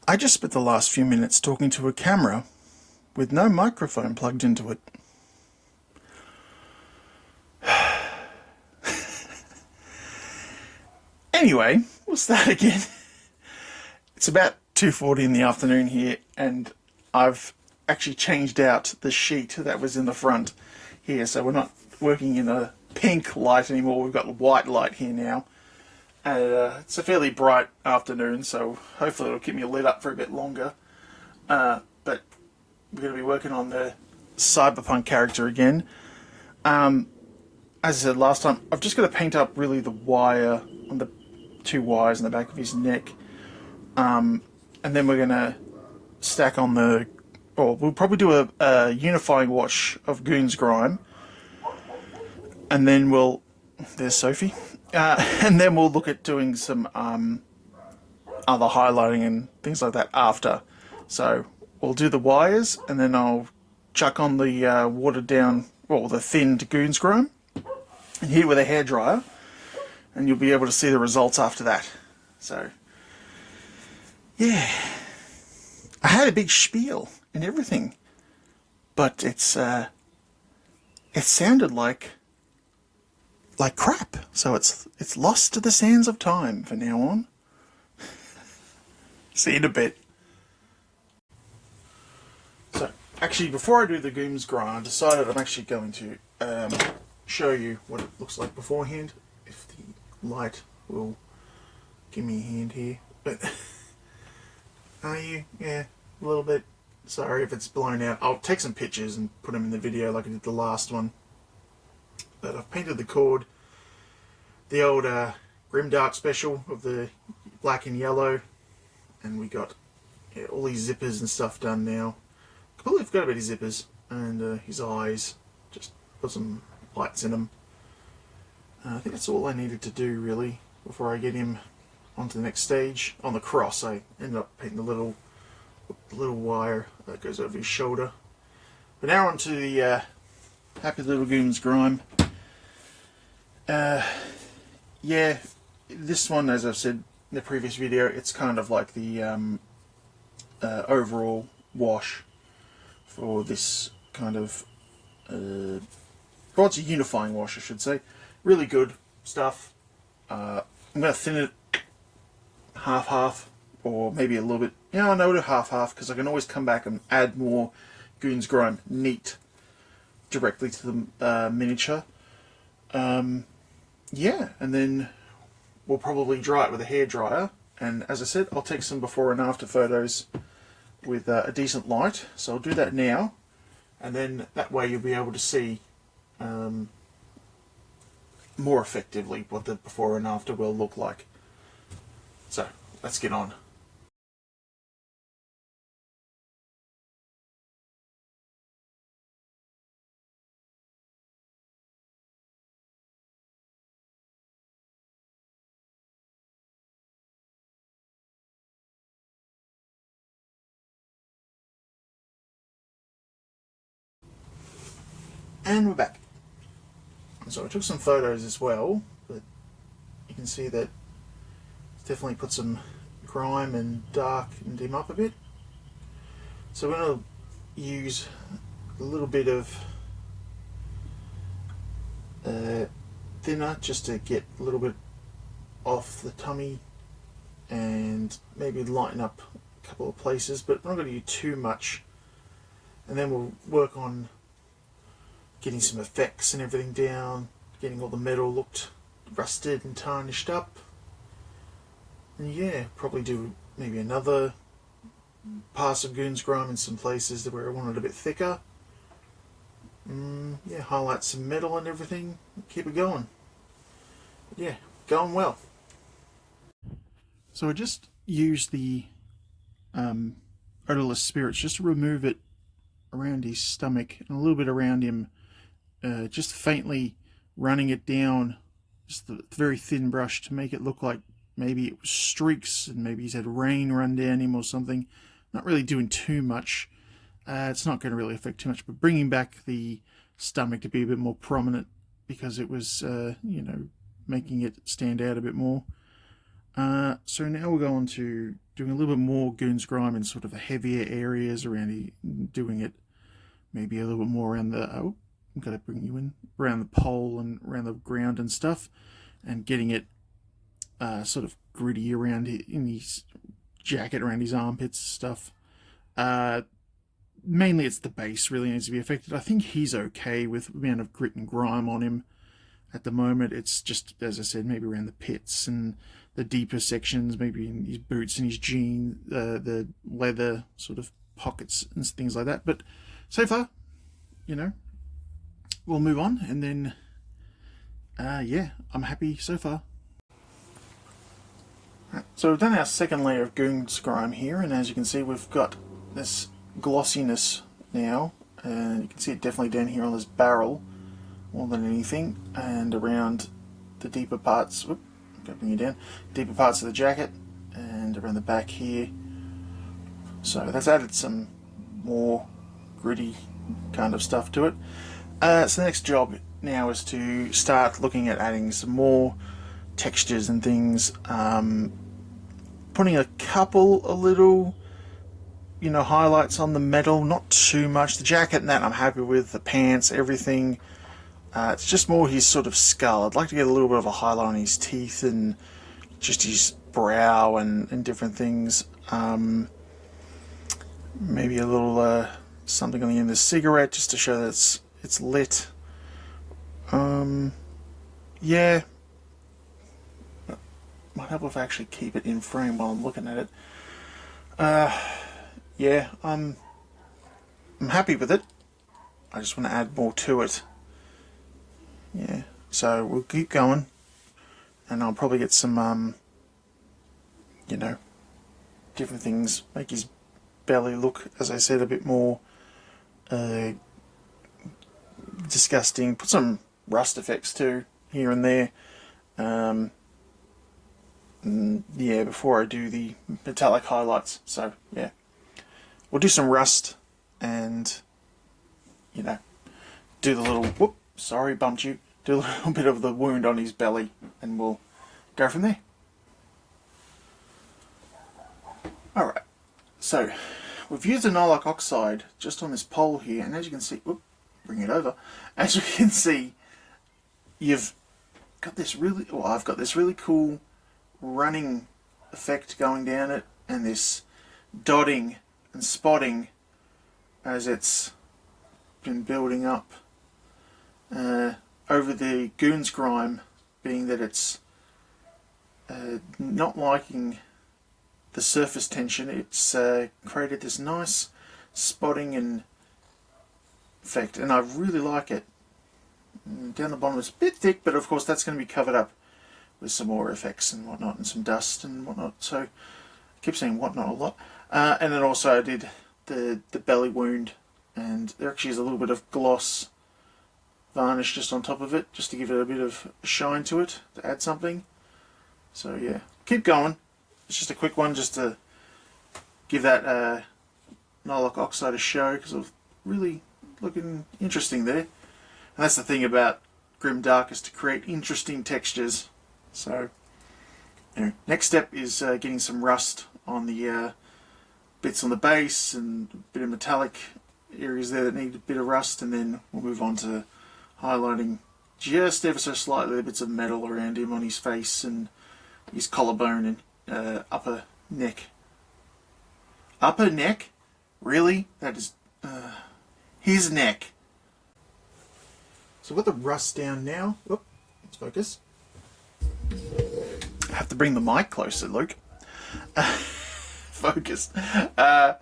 I just spent the last few minutes talking to a camera with no microphone plugged into it. Anyway, we'll start again. It's about 2:40 in the afternoon here, and I've actually changed out the sheet that was in the front here, so we're not working in a pink light anymore. We've got white light here now. And it's a fairly bright afternoon, so hopefully it'll keep me lit up for a bit longer. But we're going to be working on the Cyberpunk character again. As I said last time, I've just got to paint up really the wire on the two wires in the back of his neck. And then we're going to stack on the... Or we'll probably do a unifying wash of Goon's Grime. And then we'll... There's Sophie. And then we'll look at doing some other highlighting and things like that after. So we'll do the wires, and then I'll chuck on the watered down, well, the thinned Goon's Grime, and hit it with a hairdryer, and you'll be able to see the results after that. So, yeah. I had a big spiel and everything, but it sounded like crap, so it's lost to the sands of time from now on. See you in a bit. So, actually, before I do the Goon's Grime, I decided I'm actually going to show you what it looks like beforehand, if the light will give me a hand here. But are you? Yeah, a little bit. Sorry if it's blown out. I'll take some pictures and put them in the video like I did the last one. But I've painted the cord, the old Grimdark special of the black and yellow, and we got all these zippers and stuff done now. Completely forgot about his zippers, and his eyes, just put some lights in them. I think that's all I needed to do really before I get him onto the next stage. On the cross I ended up painting the little wire that goes over his shoulder. But now on to the happy little Goon's Grime. Yeah, this one, as I've said in the previous video, it's kind of like the overall wash for this kind of, well, it's a unifying wash, I should say. Really good stuff. I'm going to thin it half-half, or maybe a little bit. Yeah, no, do half-half, because I can always come back and add more Goon's Grime neat directly to the miniature. Yeah, and then we'll probably dry it with a hairdryer, and as I said, I'll take some before and after photos with a decent light, so I'll do that now, and then that way you'll be able to see more effectively what the before and after will look like. So, let's get on. And we're back. So I took some photos as well, but you can see that it's definitely put some grime and darkened him up a bit. So we're going to use a little bit of thinner just to get a little bit off the tummy and maybe lighten up a couple of places, but we're not going to use too much. And then we'll work on getting some effects and everything down, getting all the metal looked rusted and tarnished up. And yeah, probably do maybe another pass of Goon's Grime in some places where I want it a bit thicker. Yeah, highlight some metal and everything, keep it going. But yeah, going well. So I just used the odorless spirits just to remove it around his stomach and a little bit around him, just faintly running it down, just the very thin brush to make it look like maybe it was streaks and maybe he's had rain run down him or something. Not really doing too much. It's not going to really affect too much, but bringing back the stomach to be a bit more prominent because it was, making it stand out a bit more. So now we'll go on to doing a little bit more goons grime in sort of the heavier areas around, doing it maybe a little bit more around the, oh, I've got to bring you in, around the pole and around the ground and stuff, and getting it sort of gritty around in his jacket, around his armpits stuff. Mainly it's the base really needs to be affected. I think he's okay with the amount of grit and grime on him at the moment. It's just, as I said, maybe around the pits and the deeper sections, maybe in his boots and his jeans, the leather sort of pockets and things like that. But so far, we'll move on, and then yeah, I'm happy so far. Right, so we've done our second layer of goons grime here, and as you can see, we've got this glossiness now, and you can see it definitely down here on this barrel more than anything, and around the deeper parts, whoop, gotta bring you down, deeper parts of the jacket, and around the back here. So that's added some more gritty kind of stuff to it. So the next job now is to start looking at adding some more textures and things, putting a little highlights on the metal, not too much. The jacket and that I'm happy with, the pants, everything. It's just more his sort of skull. I'd like to get a little bit of a highlight on his teeth and just his brow and different things. Maybe a little something on the end of the cigarette just to show that it's lit. Yeah. Might help if I actually keep it in frame while I'm looking at it. Yeah, I'm happy with it. I just want to add more to it. Yeah, so we'll keep going, and I'll probably get some, different things, make his belly look, as I said, a bit more disgusting. Put some rust effects too, here and there. Yeah, before I do the metallic highlights. So, yeah. We'll do some rust and, do the little, whoop, sorry, bumped you. Do a little bit of the wound on his belly, and we'll go from there. Alright, so we've used the nylon oxide just on this pole here, and as you can see, whoop, bring it over. As you can see, you've got this I've got this really cool running effect going down it, and this dotting and spotting as it's been building up over the goons grime, being that it's not liking the surface tension. It's created this nice spotting and effect, and I really like it. Down the bottom it's a bit thick, but of course that's going to be covered up with some more effects and whatnot, and some dust and whatnot. So I keep saying whatnot a lot. And then also I did the belly wound, and there actually is a little bit of gloss varnish just on top of it, just to give it a bit of shine to it, to add something. So yeah, keep going. It's just a quick one, just to give that nylon oxide a show, because it was really looking interesting there. And that's the thing about Grimdark, is to create interesting textures. So anyway, next step is getting some rust on the bits on the base, and a bit of metallic areas there that need a bit of rust, and then we'll move on to highlighting just ever so slightly the bits of metal around him, on his face and his collarbone and upper neck. Upper neck? Really? That is his neck. So I've got the rust down now. Whoop, let's focus. I have to bring the mic closer, Luke. Focus. As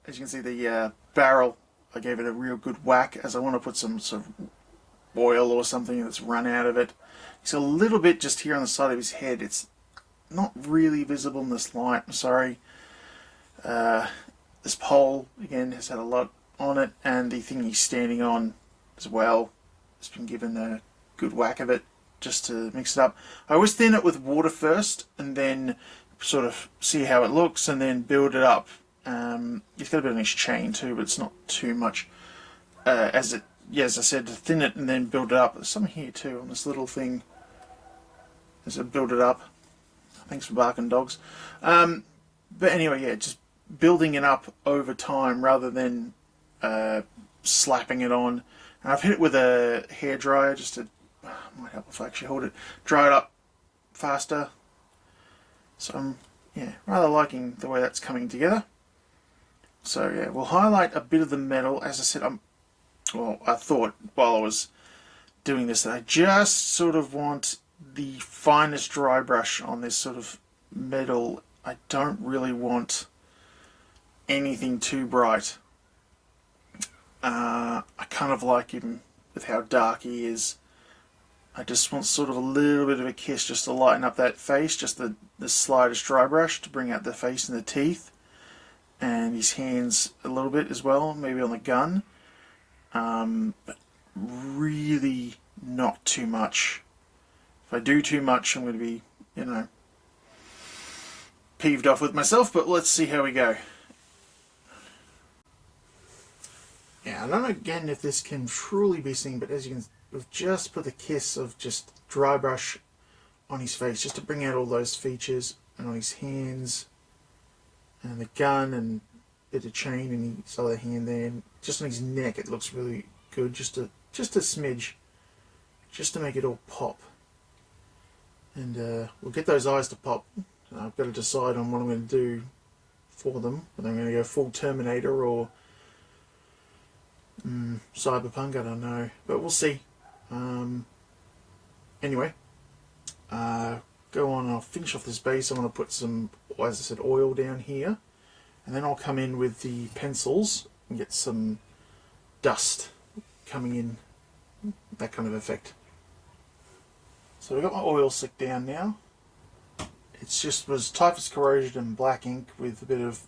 you can see, the barrel, I gave it a real good whack, as I want to put some sort of oil or something that's run out of it. It's a little bit just here on the side of his head. It's not really visible in this light, I'm sorry. This pole, again, has had a lot on it, and the thing he's standing on as well has been given a good whack of it, just to mix it up. I always thin it with water first, and then sort of see how it looks, and then build it up. It's got a bit of a nice chain too, but it's not too much. As I said, to thin it and then build it up. There's some here too on this little thing as I build it up. Thanks for barking, dogs. But anyway, yeah, just building it up over time rather than slapping it on. And I've hit it with a hairdryer just to, might help if I actually hold it, dry it up faster. So I'm, yeah, rather liking the way that's coming together. So yeah, we'll highlight a bit of the metal. As I said, I thought while I was doing this that I just sort of want the finest dry brush on this sort of metal. I don't really want anything too bright. I kind of like him with how dark he is. I just want sort of a little bit of a kiss just to lighten up that face, just the slightest dry brush to bring out the face and the teeth. And his hands a little bit as well, maybe on the gun. But really not too much. If I do too much, I'm going to be, peeved off with myself, but let's see how we go. Yeah, I don't know again if this can truly be seen, but as you can, we've just put the kiss of just dry brush on his face, just to bring out all those features, and on his hands, and the gun, and a bit of chain in his other hand there, and just on his neck it looks really good, just a smidge, just to make it all pop. And we'll get those eyes to pop. I've got to decide on what I'm going to do for them, whether I'm going to go full Terminator or Cyberpunk, I don't know, but we'll see. Anyway, go on, I'll finish off this base. I'm going to put some, as I said, oil down here, and then I'll come in with the pencils and get some dust coming in, that kind of effect. So we've got my oil slick down now. It's just was typhus corrosion and black ink with a bit of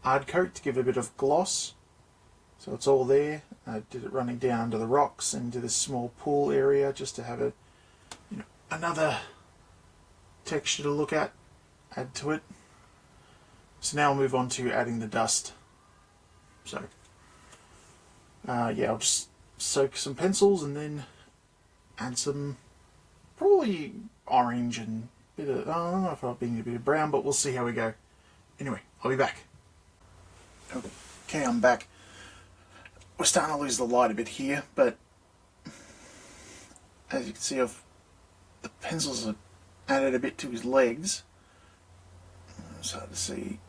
hard coat to give it a bit of gloss. So it's all there. I did it running down under the rocks into this small pool area just to have a, another texture to look at, add to it. So now I'll move on to adding the dust. So yeah, I'll just soak some pencils and then add some probably orange and bit of, I don't know if I'll be a bit of brown, but we'll see how we go. Anyway, I'll be back. Okay, I'm back. We're starting to lose the light a bit here, but as you can see, the pencils have added a bit to his legs. It's hard to see.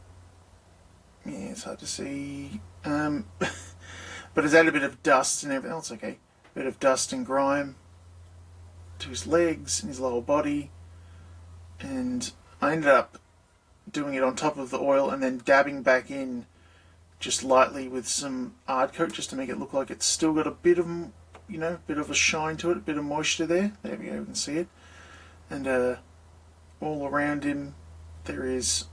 Yeah, it's hard to see. But it's added a bit of dust and everything else. Okay, a bit of dust and grime to his legs and his lower body, and I ended up doing it on top of the oil and then dabbing back in just lightly with some hard coat just to make it look like it's still got a bit of, bit of a shine to it, a bit of moisture there. There we go, you can see it. And all around him there is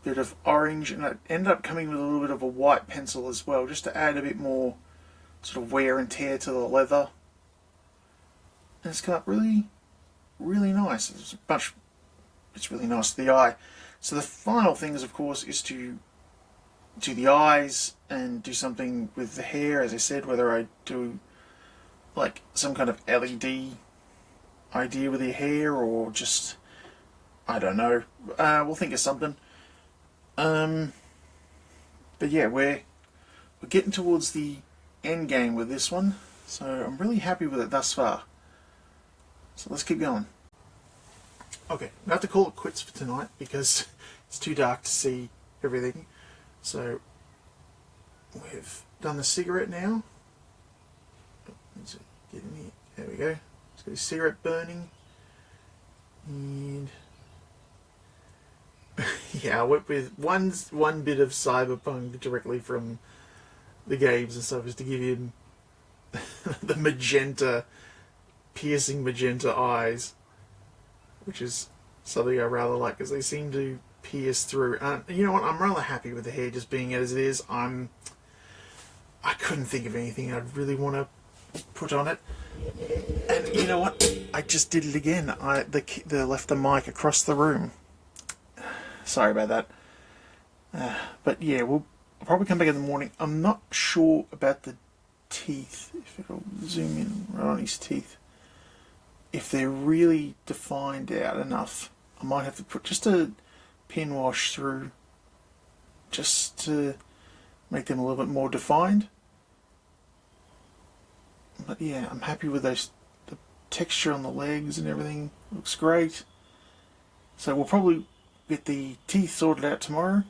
a bit of orange, and I ended up coming with a little bit of a white pencil as well, just to add a bit more sort of wear and tear to the leather. And it's come up really, really nice. It's really nice to the eye. So the final things, of course, is to do the eyes and do something with the hair, as I said, whether I do like some kind of LED idea with the hair or just, I don't know, we'll think of something. But yeah, we're getting towards the end game with this one, so I'm really happy with it thus far. So let's keep going. Okay, I have to call it quits for tonight because it's too dark to see everything. So we've done the cigarette now. Let's get in here. There we go. Let's get a cigarette burning. And yeah, I went with one bit of Cyberpunk directly from the games and stuff, is to give him the magenta, piercing magenta eyes, which is something I rather like because they seem to pierce through. You know what? I'm rather happy with the hair just being as it is. I couldn't think of anything I'd really want to put on it. And you know what? I just did it again. I left the mic across the room. Sorry about that. But yeah, I'll probably come back in the morning. I'm not sure about the teeth. If it'll zoom in right on his teeth. If they're really defined out enough, I might have to put just a pin wash through just to make them a little bit more defined. But yeah, I'm happy with those. The texture on the legs and everything looks great. So we'll probably get the teeth sorted out tomorrow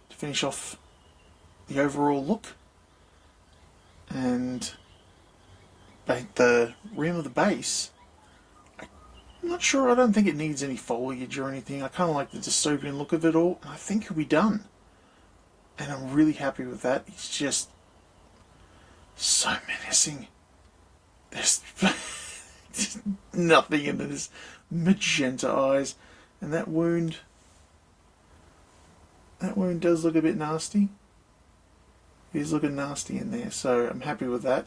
to finish off the overall look. And the rim of the base, I'm not sure, I don't think it needs any foliage or anything. I kind of like the dystopian look of it all, and I think it'll be done. And I'm really happy with that. It's just so menacing. There's just nothing in his magenta eyes. And that wound does look a bit nasty. He's looking nasty in there, so I'm happy with that.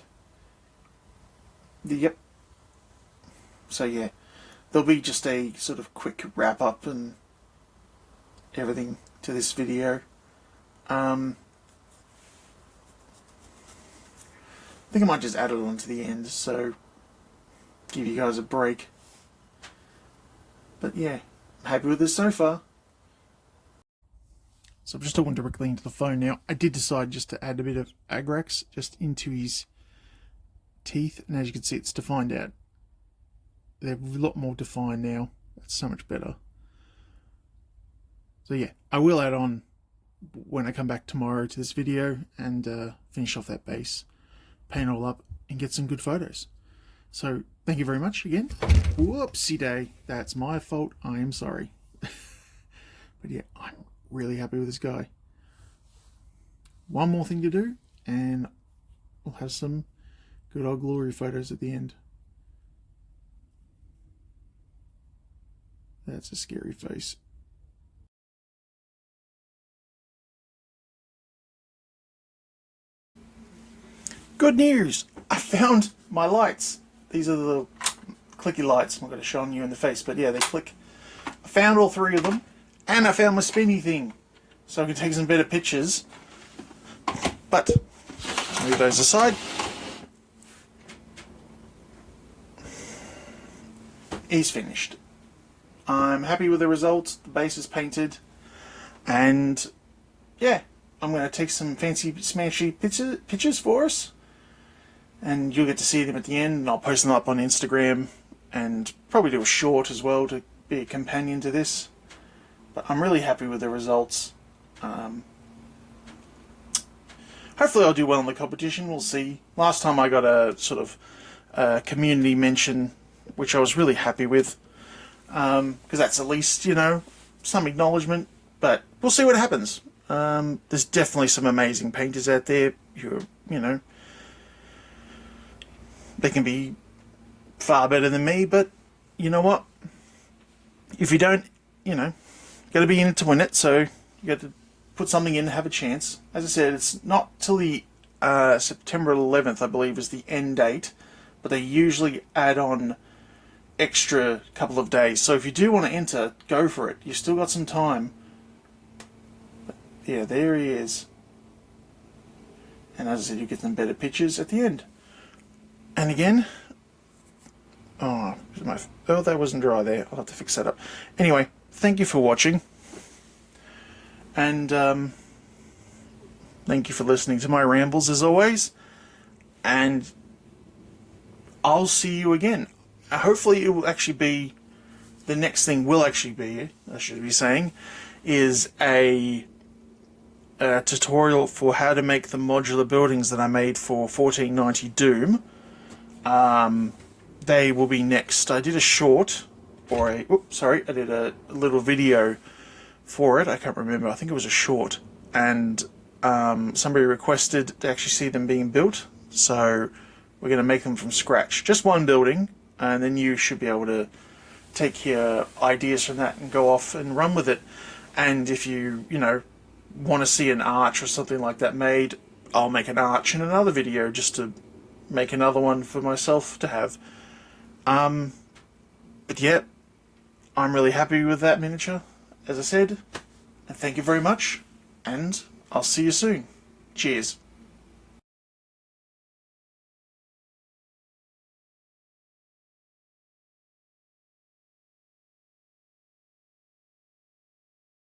Yep. So yeah, there'll be just a sort of quick wrap up and everything to this video. I think I might just add it on to the end, so give you guys a break. But yeah, I'm happy with this so far. So I'm just talking directly into the phone now. I did decide just to add a bit of Agrax just into his teeth, and as you can see, it's defined out. They're a lot more defined now. That's so much better. So yeah, I will add on when I come back tomorrow to this video and finish off that base, paint it all up, and get some good photos. So thank you very much again. Whoopsie day. That's my fault. I am sorry. But yeah, I'm really happy with this guy. One more thing to do, and we'll have some good old glory photos at the end. That's a scary face. Good news! I found my lights. These are the little clicky lights. I'm not going to show you in the face, but yeah, they click. I found all three of them, and I found my spinny thing, so I can take some better pictures. But move those aside. He's finished. I'm happy with the results. The base is painted, and yeah, I'm going to take some fancy smashy pictures for us, and you'll get to see them at the end, and I'll post them up on Instagram and probably do a short as well to be a companion to this. But I'm really happy with the results. Hopefully I'll do well in the competition. We'll see. Last time I got a sort of community mention, which I was really happy with, because that's at least, you know, some acknowledgement. But we'll see what happens. There's definitely some amazing painters out there who, you know, they can be far better than me, but you know what? If you don't, you know, you got to be in it to win it, so you got to put something in and have a chance. As I said, it's not till the September 11th, I believe, is the end date, but they usually add on extra couple of days. So if you do want to enter, go for it. You've still got some time. But yeah, there he is. And as I said, you get some better pictures at the end. And again, oh, that wasn't dry there. I'll have to fix that up. Anyway, thank you for watching. And thank you for listening to my rambles as always. And I'll see you again. Hopefully it will actually be, the next thing will actually be, I should be saying, is a tutorial for how to make the modular buildings that I made for 1490 Doom. They will be next. I did a short, or a, I did a little video for it. I can't remember. I think it was a short, and somebody requested to actually see them being built, so we're going to make them from scratch. Just one building, and then you should be able to take your ideas from that and go off and run with it. And if you know, want to see an arch or something like that made, I'll make an arch in another video just to make another one for myself to have. But yeah, I'm really happy with that miniature, as I said, and thank you very much, and I'll see you soon. Cheers.